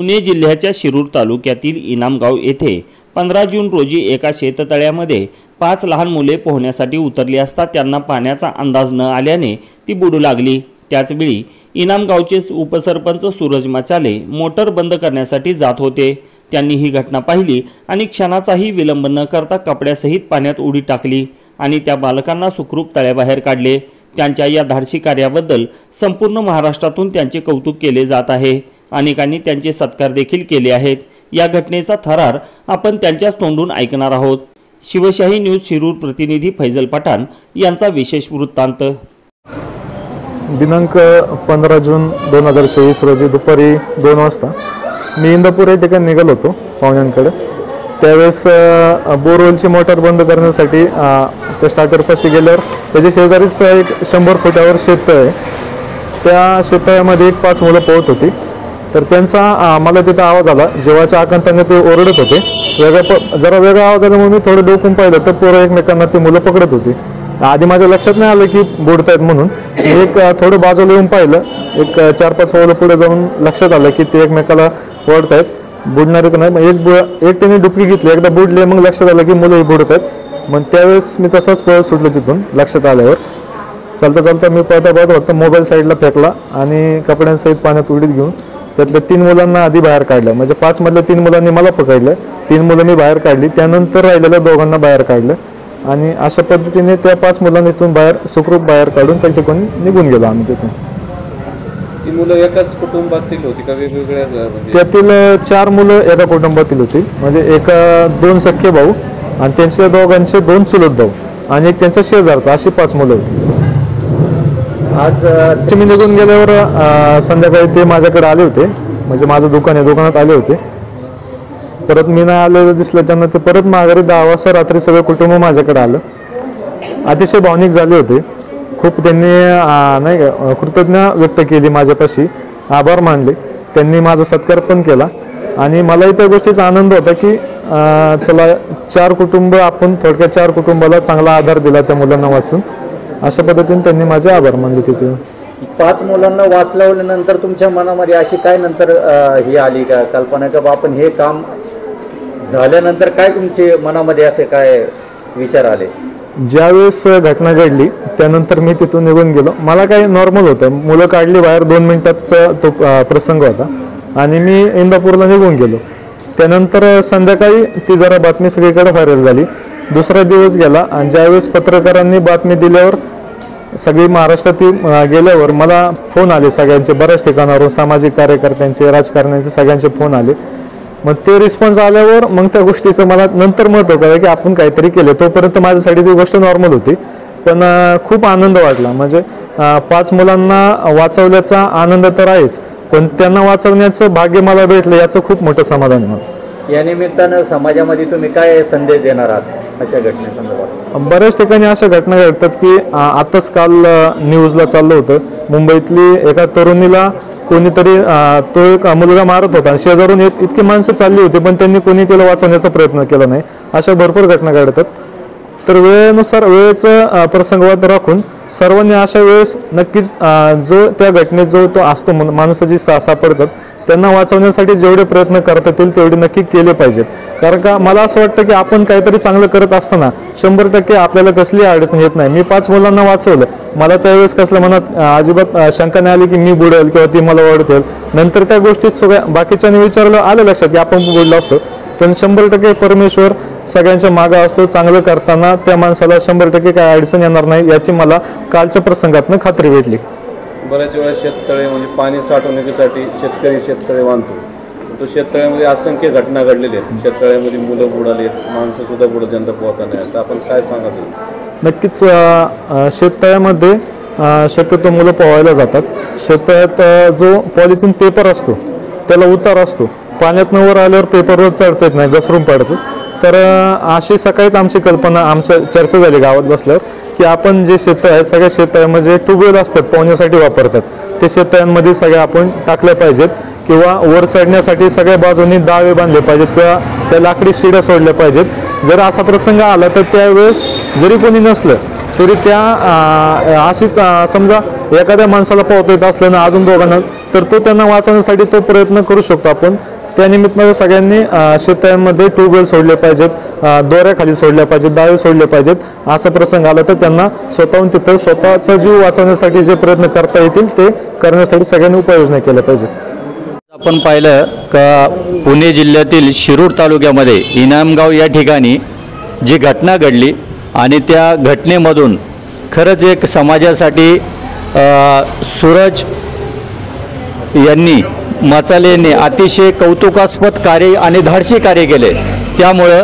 पुणे जिल्ह्याच्या शिरूर तालुक्यातील इनामगाव येथे 15 जून रोजी एका शेततळ्यामध्ये 5 लहान मुले पोहण्यासाठी उतरली असता त्यांना पाण्याचा अंदाज न आल्याने ती बुडू लागली। त्याचवेळी इनामगावचे उपसरपंच सूरज मचाले मोटर बंद करण्यासाठी जात होते। त्यांनी ही घटना पाहिली आणि क्षणाचाही विलंब न करता कपड्यासहित पाण्यात उडी टाकली आणि त्या बालकांना सुखरूप तळ्याबाहेर काढले। त्यांच्या या धाडसी कार्याबद्दल संपूर्ण महाराष्ट्रातून त्यांचे कौतुक केले जात आहे। अनेकांनी त्यांचे सत्कार देखील केले आहेत। या घटनेचा थरार आपण त्यांच्याच तोंडून ऐकणार आहोत। शिवशाही न्यूज शिरूर प्रतिनिधी फैजल पठाण यांचा विशेष वृत्तांत। दिनांक 15 जून 2024 रोजी दुपारी 2 वाजता मी इंदापूर या ठिकाणी निघालो होतो पाहुण्यांकडे। त्यावेळेस बोरवेलची मोटर बंद करण्यासाठी त्या स्टार्टरपाशी गेल्यावर त्याच्या शेजारीच एक 100 फुटावर शेत आहे। त्या शेतामध्ये 5 मुलं पोहत होती। तर त्यांचा मला तिथे आवाज आला। जेव्हाच्या आकांताने ते ओरडत होते। जरा वेगळा आवाज आल्यामुळे मी थोडं डोकून पाहिलं तर पोरं एकमेकांना ती मुलं पकडत होती। आधी माझ्या लक्षात नाही आलं की बुडतायत म्हणून। एक थोडं बाजूला येऊन पाहिलं, एक 4-5 पावलं पुढे जाऊन लक्षात आलं की ते एकमेकाला ओढतायत, बुडणारे तर नाही। एक त्यांनी डुबकी घेतली, एकदा बुडले, मग लक्षात आलं की मुलंही बुडत आहेत। मग त्यावेळेस मी तसाच पळत सुटलो तिथून। लक्षात आल्यावर चालता चालता मी पळता फक्त मोबाईल साईडला फेकला आणि कपड्यांसहित पाण्यात उडीत घेऊन त्यातल्या 3 मुलांना आधी बाहेर काढलं। म्हणजे 5 मधल्या 3 मुलांनी मला पकडलं, 3 मुलं मी बाहेर काढली, त्यानंतर राहिलेल्या 2घांना बाहेर काढलं आणि अशा पद्धतीने त्या 5 मुलांनी इथून बाहेर सुखरूप बाहेर काढून त्या ठिकाणी निघून गेलो आम्ही तिथून। ती मुलं एकाच कुटुंबातील होती का वेगवेगळ्या? त्यातील 4 मुलं एका कुटुंबातील होती। म्हणजे एका 2 सख्खे भाऊ आणि त्यांच्या 2घांचे 2 चुलत भाऊ आणि एक त्यांचा शेजारचा, अशी 5 मुलं होती। आज मी निघून गेल्यावर संध्याकाळी ते माझ्याकडे आले होते। म्हणजे माझं दुकान आहे, दुकानात आले होते। परत मी नाही आलेलं दिसलं त्यांना, ते परत माघारी 10 वाजता रात्री सगळं कुटुंब माझ्याकडे आलं। अतिशय भावनिक झाले होते। खूप त्यांनी नाही का कृतज्ञ व्यक्त केली माझ्यापाशी, आभार मानले त्यांनी, माझा सत्कार पण केला आणि मलाही त्या गोष्टीचा आनंद होता की चला 4 कुटुंब, आपण थोडक्यात 4 कुटुंबाला चांगला आधार दिला त्या मुलांना वाचून। अशा पद्धतीने त्यांनी माझे आभार मानले तिथे। 5 मुलांना वाचवल्यानंतर तुमच्या मनामध्ये अशी काय नंतर ही आली का कल्पना का आपण हे काम झाल्यानंतर काय तुमच्या मनामध्ये असे काय विचार आले? ज्यावेळेस घटना घडली त्यानंतर मी तिथून निघून गेलो। मला काही नॉर्मल होतं, मुलं काढली बाहेर, 2 मिनिटाचा तो प्रसंग होता आणि मी इंदापूरला निघून गेलो। त्यानंतर संध्याकाळी ती जरा बातमी सगळीकडे व्हायरल झाली। दुसरा दिवस गेला आणि ज्यावेळेस पत्रकारांनी बातमी दिल्यावर सगळी महाराष्ट्रातील गेल्यावर मला फोन आले सगळ्यांचे, बऱ्याच ठिकाणावरून, सामाजिक कार्यकर्त्यांचे, राजकारण्यांचे, सगळ्यांचे फोन आले। मग ते रिस्पॉन्स आल्यावर मग त्या गोष्टीचं मला नंतर महत्त्व कळलं की आपण काहीतरी केलं। तोपर्यंत माझ्यासाठी ती गोष्ट नॉर्मल होती, पण खूप आनंद वाटला। म्हणजे 5 मुलांना वाचवल्याचा आनंद तर आहेच, पण त्यांना वाचवण्याचं भाग्य मला भेटलं याचं खूप मोठं समाधान आहे। या निमित्तानं समाजामध्ये तुम्ही काय संदेश देणार आहात अशा घटनेसंदर्भात? बऱ्याच ठिकाणी अशा घटना घडतात की आताच काल न्यूजला चाललं होतं, मुंबईतली एका तरुणीला कोणीतरी तो एक मुलगा मारत होता, शेजारून इतकी माणसं चालली होती पण त्यांनी कोणी त्याला वाचवण्याचा प्रयत्न केला नाही। अशा भरपूर घटना घडतात। तर वेळेनुसार वेळेचं प्रसंगवाद राखून सर्वांनी अशा वेळेस नक्कीच जो त्या घटनेत जो तो असतो माणसं जी सापडतात त्यांना वाचवण्यासाठी जेवढे प्रयत्न करता येतील तेवढे नक्की केले पाहिजेत। कारण का मला असं वाटतं की आपण काहीतरी चांगलं करत असताना 100% आपल्याला कसली अडचण येत नाही। मी 5 मुलांना वाचवलं, मला त्यावेळेस कसल्या मनात अजिबात शंका नाही आली की मी बुडेल किंवा ती मला ओढतेल। नंतर त्या गोष्टी सगळ्या बाकीच्यांनी विचारलं, आलं लक्षात की आपण बुडलो असतो, पण 100% परमेश्वर सगळ्यांच्या मागं असतो। चांगलं करताना त्या माणसाला 100% काय अडचण येणार नाही याची मला कालच्या प्रसंगातनं खात्री भेटली। बऱ्याच वेळा शेततळे म्हणजे पाणी साठवण्यासाठी शेतकरी शेततळे बांधतो, तो शेततळ्यामध्ये असंख्य घटना घडलेल्या आहेत। शेततळ्यामध्ये मुलं बुडाले, माणसं सुद्धा बुडत ज्यांना पोहता नाही। तर आपण काय सांगतो? नक्कीच शेततळ्यामध्ये शक्यतो मुलं पोहायला जातात। शेततळ्यात जो पॉलिथिन पेपर असतो त्याला उतार असतो, पाण्यात वर आल्यावर पेपरवर चढता येत नाही, घसरून पडतो। तर अशी सकाळीच आमची कल्पना, आमच्या चर्चा झाली गावात बसल्यावर की आपण जे शेत आहे सगळ्या शेतामध्ये ट्यूबवेल असतात पोहण्यासाठी वापरतात, ते शेतांमध्ये सगळ्या आपण टाकल्या पाहिजेत किंवा वर चढण्यासाठी सगळ्या बाजूंनी दावे बांधले पाहिजेत किंवा त्या लाकडी शिड्या सोडल्या पाहिजेत। जर असा प्रसंग आला तर त्यावेळेस जरी कोणी नसलं तरी त्या अशीच समजा एखाद्या माणसाला पोहता येत असल्यानं अजून 2घांना तर तो त्यांना वाचवण्यासाठी तो प्रयत्न करू शकतो आपण. त्यानिमित्तानं सगळ्यांनी शेततळ्यांमध्ये ट्यूबवेल सोडले पाहिजेत, दोऱ्याखाली सोडल्या पाहिजेत, दावे सोडले पाहिजेत. असा प्रसंग आला तर त्यांना स्वतःहून तिथं स्वतःचा जीव वाचवण्यासाठी जे प्रयत्न करता येतील ते करण्यासाठी सगळ्यांनी उपाययोजना केल्या पाहिजेत. आपण पाहिलं का पुणे जिल्ह्यातील शिरूर तालुक्यामध्ये इनामगाव या ठिकाणी जी घटना घडली आणि त्या घटनेमधून खरंच एक समाजासाठी सूरज यांनी मचाले यांनी अतिशय कौतुकास्पद कार्य आणि धाडसी कार्य केले. त्यामुळं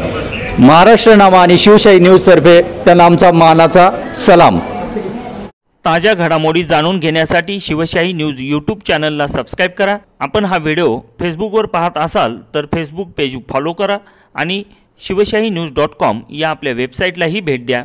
महाराष्ट्रनामा आणि शिवशाही न्यूजतर्फे त्यांना आमचा मानाचा सलाम. ताज्या घडामोडी जाणून घेण्यासाठी शिवशाही न्यूज यूट्यूब चॅनलला सबस्क्राईब करा. आपण हा व्हिडिओ फेसबुकवर पाहत असाल तर फेसबुक पेज फॉलो करा आणि शिवशाही न्यूज.com या आपल्या वेबसाईटलाही भेट द्या.